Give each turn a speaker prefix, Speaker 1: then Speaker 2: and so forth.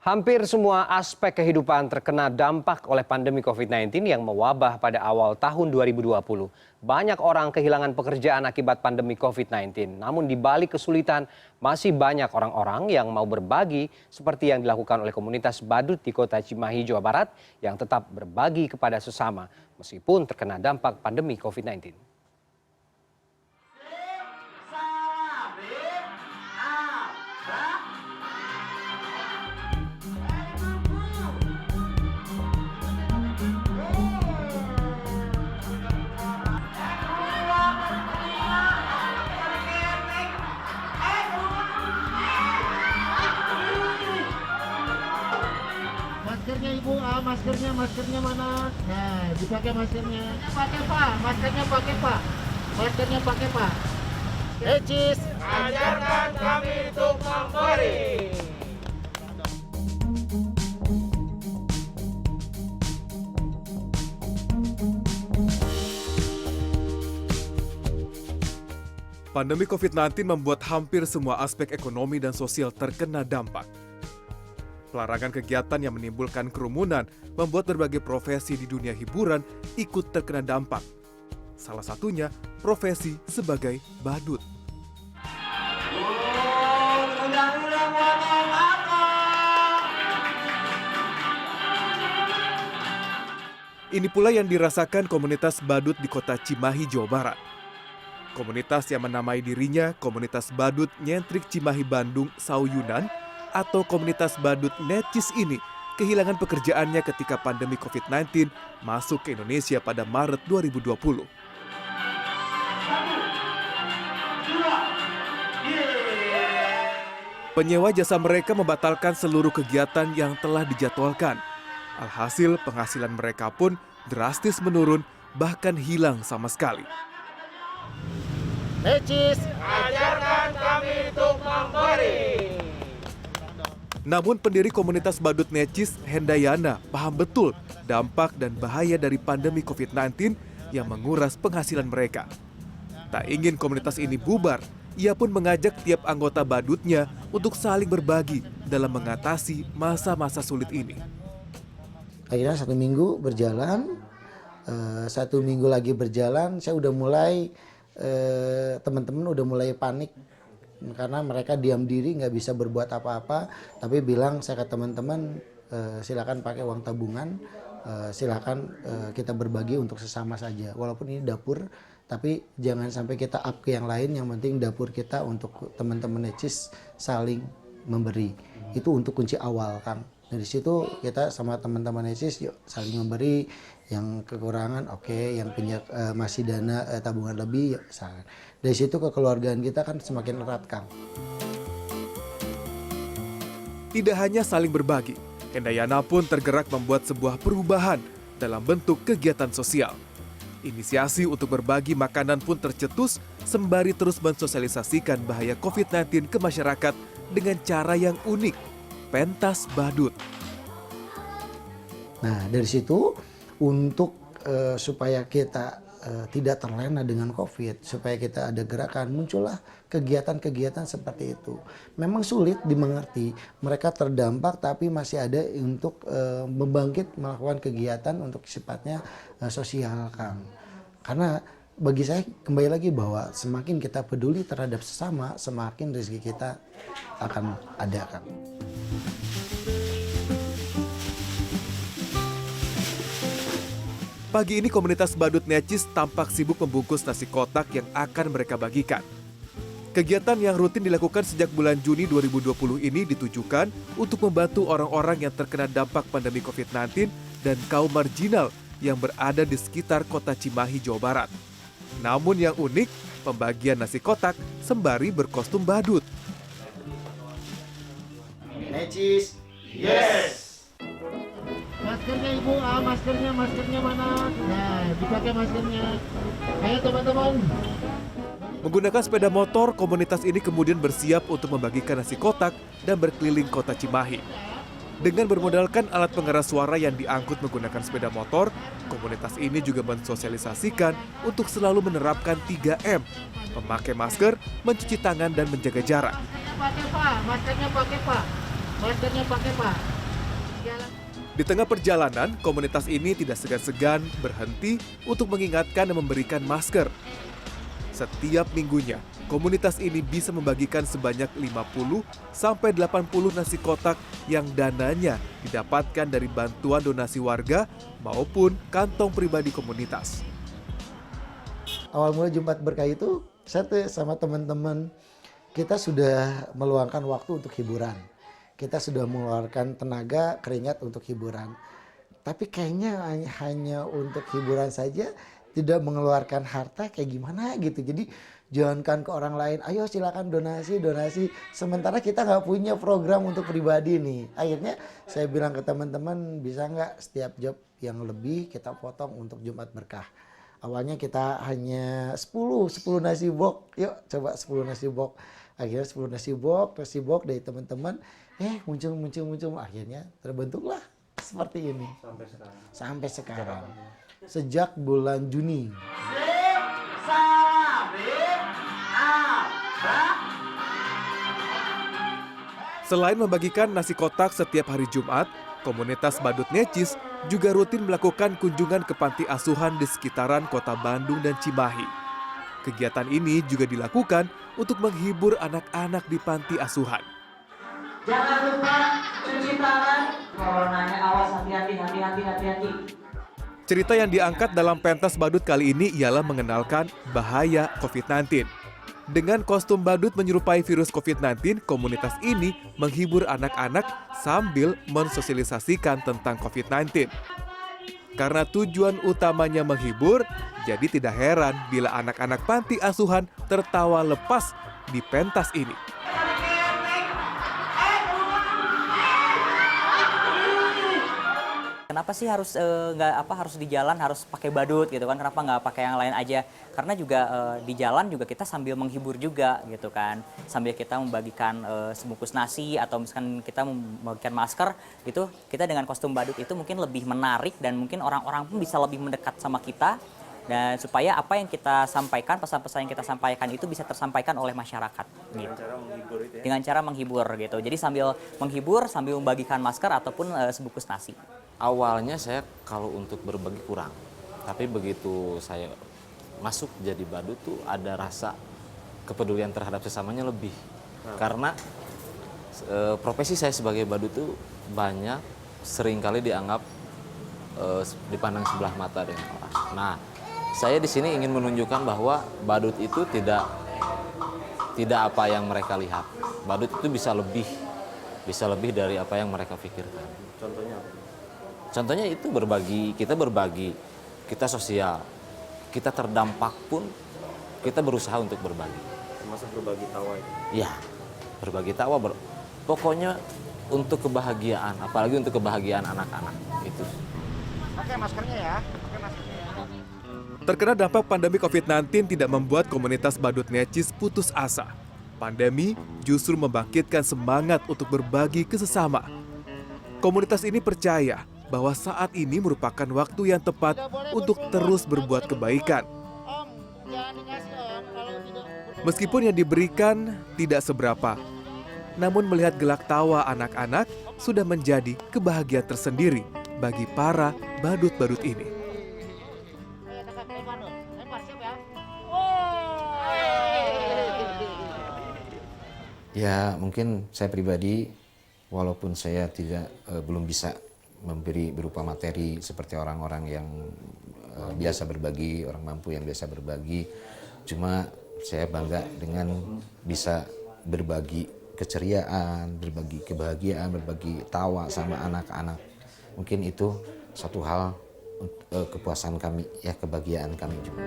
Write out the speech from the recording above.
Speaker 1: Hampir semua aspek kehidupan terkena dampak oleh pandemi COVID-19 yang mewabah pada awal tahun 2020. Banyak orang kehilangan pekerjaan akibat pandemi COVID-19. Namun di balik kesulitan, masih banyak orang-orang yang mau berbagi seperti yang dilakukan oleh komunitas badut di Kota Cimahi, Jawa Barat yang tetap berbagi kepada sesama meskipun terkena dampak pandemi COVID-19.
Speaker 2: Maskernya ibu, maskernya mana? Nah, dipakai maskernya. Pakai pak, maskernya pakai pak. Cheese.
Speaker 3: Ajarkan kami untuk memberi.
Speaker 4: Pandemi COVID-19 membuat hampir semua aspek ekonomi dan sosial terkena dampak. Pelarangan kegiatan yang menimbulkan kerumunan membuat berbagai profesi di dunia hiburan ikut terkena dampak. Salah satunya profesi sebagai badut. Ini pula yang dirasakan komunitas badut di Kota Cimahi, Jawa Barat. Komunitas yang menamai dirinya Komunitas Badut Nyentrik Cimahi Bandung Sauyunan atau komunitas badut Necis ini kehilangan pekerjaannya ketika pandemi COVID-19 masuk ke Indonesia pada Maret 2020. Penyewa jasa mereka membatalkan seluruh kegiatan yang telah dijadwalkan. Alhasil penghasilan mereka pun drastis menurun, bahkan hilang sama sekali.
Speaker 2: Cheese.
Speaker 3: Ajarkan kami untuk memberi.
Speaker 4: Namun pendiri komunitas badut Necis, Hendayana, paham betul dampak dan bahaya dari pandemi COVID-19 yang menguras penghasilan mereka. Tak ingin komunitas ini bubar, ia pun mengajak tiap anggota badutnya untuk saling berbagi dalam mengatasi masa-masa sulit ini.
Speaker 5: Akhirnya 1 minggu berjalan, 1 minggu lagi berjalan, saya udah mulai, teman-teman udah mulai panik. Karena mereka diam diri, nggak bisa berbuat apa-apa, tapi bilang saya ke teman-teman, silakan pakai uang tabungan, silakan kita berbagi untuk sesama saja. Walaupun ini dapur, tapi jangan sampai kita up ke yang lain, yang penting dapur kita untuk teman-teman Necis saling memberi. Itu untuk kunci awal, Kang. Dari situ kita sama teman-teman Necis yuk saling memberi, yang kekurangan oke, yang punya masih dana tabungan lebih yuk saling. Dari situ kekeluargaan kita kan semakin erat, Kang.
Speaker 4: Tidak hanya saling berbagi, Hendayana pun tergerak membuat sebuah perubahan dalam bentuk kegiatan sosial. Inisiasi untuk berbagi makanan pun tercetus sembari terus mensosialisasikan bahaya COVID-19 ke masyarakat dengan cara yang unik, pentas badut.
Speaker 5: Nah dari situ untuk supaya kita tidak terlena dengan COVID, supaya kita ada gerakan, muncullah kegiatan-kegiatan seperti itu. Memang sulit dimengerti, mereka terdampak tapi masih ada untuk membangkit melakukan kegiatan untuk sifatnya sosial, Kang. Karena bagi saya kembali lagi bahwa semakin kita peduli terhadap sesama, semakin rezeki kita akan ada, Kang.
Speaker 4: Pagi ini komunitas badut Necis tampak sibuk membungkus nasi kotak yang akan mereka bagikan. Kegiatan yang rutin dilakukan sejak bulan Juni 2020 ini ditujukan untuk membantu orang-orang yang terkena dampak pandemi COVID-19 dan kaum marginal yang berada di sekitar Kota Cimahi, Jawa Barat. Namun yang unik, pembagian nasi kotak sembari berkostum badut.
Speaker 5: Necis.
Speaker 3: Yes.
Speaker 2: Maskernya ibu, maskernya mana? Nah, dipakai maskernya. Ayo teman-teman.
Speaker 4: Menggunakan sepeda motor, komunitas ini kemudian bersiap untuk membagikan nasi kotak dan berkeliling Kota Cimahi. Dengan bermodalkan alat pengeras suara yang diangkut menggunakan sepeda motor, komunitas ini juga mensosialisasikan untuk selalu menerapkan 3M, memakai masker, mencuci tangan, dan menjaga jarak.
Speaker 2: Maskernya pakai pak.
Speaker 4: Di tengah perjalanan, komunitas ini tidak segan-segan berhenti untuk mengingatkan dan memberikan masker. Setiap minggunya, komunitas ini bisa membagikan sebanyak 50 sampai 80 nasi kotak yang dananya didapatkan dari bantuan donasi warga maupun kantong pribadi komunitas.
Speaker 5: Awal mula Jumat Berkah itu, saya tuh sama teman-teman, kita sudah meluangkan waktu untuk hiburan. Kita sudah mengeluarkan tenaga, keringat untuk hiburan. Tapi kayaknya hanya untuk hiburan saja, tidak mengeluarkan harta kayak gimana gitu. Jadi jangankan ke orang lain, ayo silakan donasi. Sementara kita nggak punya program untuk pribadi nih. Akhirnya saya bilang ke teman-teman, bisa nggak setiap job yang lebih kita potong untuk Jumat Berkah. Awalnya kita hanya 10 nasi box. Yuk coba 10 nasi box. Akhirnya 10 nasi box dari teman-teman. Muncul. Akhirnya terbentuklah seperti ini. Sampai sekarang. Sejak bulan Juni.
Speaker 4: Selain membagikan nasi kotak setiap hari Jumat, komunitas Badut Necis juga rutin melakukan kunjungan ke panti asuhan di sekitaran kota Bandung dan Cimahi. Kegiatan ini juga dilakukan untuk menghibur anak-anak di panti asuhan.
Speaker 6: Jangan lupa cuci tangan. Coronanya awas, hati-hati.
Speaker 4: Cerita yang diangkat dalam pentas badut kali ini ialah mengenalkan bahaya COVID-19. Dengan kostum badut menyerupai virus COVID-19, komunitas ini menghibur anak-anak sambil mensosialisasikan tentang COVID-19. Karena tujuan utamanya menghibur, jadi tidak heran bila anak-anak panti asuhan tertawa lepas di pentas ini.
Speaker 7: Kenapa sih harus harus di jalan harus pakai badut gitu kan? Kenapa nggak pakai yang lain aja? Karena juga di jalan juga kita sambil menghibur juga gitu kan. Sambil kita membagikan sebungkus nasi atau misalkan kita membagikan masker gitu, kita dengan kostum badut itu mungkin lebih menarik dan mungkin orang-orang pun bisa lebih mendekat sama kita. Dan supaya apa yang kita sampaikan, pesan-pesan yang kita sampaikan itu bisa tersampaikan oleh masyarakat. Gitu. Dengan cara menghibur itu ya? Dengan cara menghibur gitu. Jadi sambil menghibur, sambil membagikan masker ataupun sebungkus nasi.
Speaker 8: Awalnya saya kalau untuk berbagi kurang, tapi begitu saya masuk jadi badut tuh ada rasa kepedulian terhadap sesamanya lebih. Karena profesi saya sebagai badut tuh banyak seringkali dianggap dipandang sebelah mata dengan orang. Nah, saya di sini ingin menunjukkan bahwa badut itu tidak apa yang mereka lihat. Badut itu bisa lebih dari apa yang mereka pikirkan. Contohnya apa? Contohnya itu berbagi, kita sosial, kita terdampak pun kita berusaha untuk berbagi.
Speaker 9: Termasuk berbagi tawa itu?
Speaker 8: Iya, berbagi tawa, pokoknya untuk kebahagiaan, apalagi untuk kebahagiaan anak-anak itu.
Speaker 2: Pakai maskernya ya.
Speaker 4: Terkena dampak pandemi COVID-19 tidak membuat komunitas Badut Necis putus asa. Pandemi justru membangkitkan semangat untuk berbagi ke sesama. Komunitas ini percaya bahwa saat ini merupakan waktu yang tepat untuk terus berbuat kebaikan. Meskipun yang diberikan tidak seberapa, namun melihat gelak tawa anak-anak sudah menjadi kebahagiaan tersendiri bagi para badut-badut ini.
Speaker 8: Ya mungkin saya pribadi, walaupun saya belum bisa memberi berupa materi seperti orang-orang yang biasa berbagi, orang mampu yang biasa berbagi. Cuma saya bangga dengan bisa berbagi keceriaan, berbagi kebahagiaan, berbagi tawa sama anak-anak. Mungkin itu satu hal kepuasan kami, ya kebahagiaan kami juga.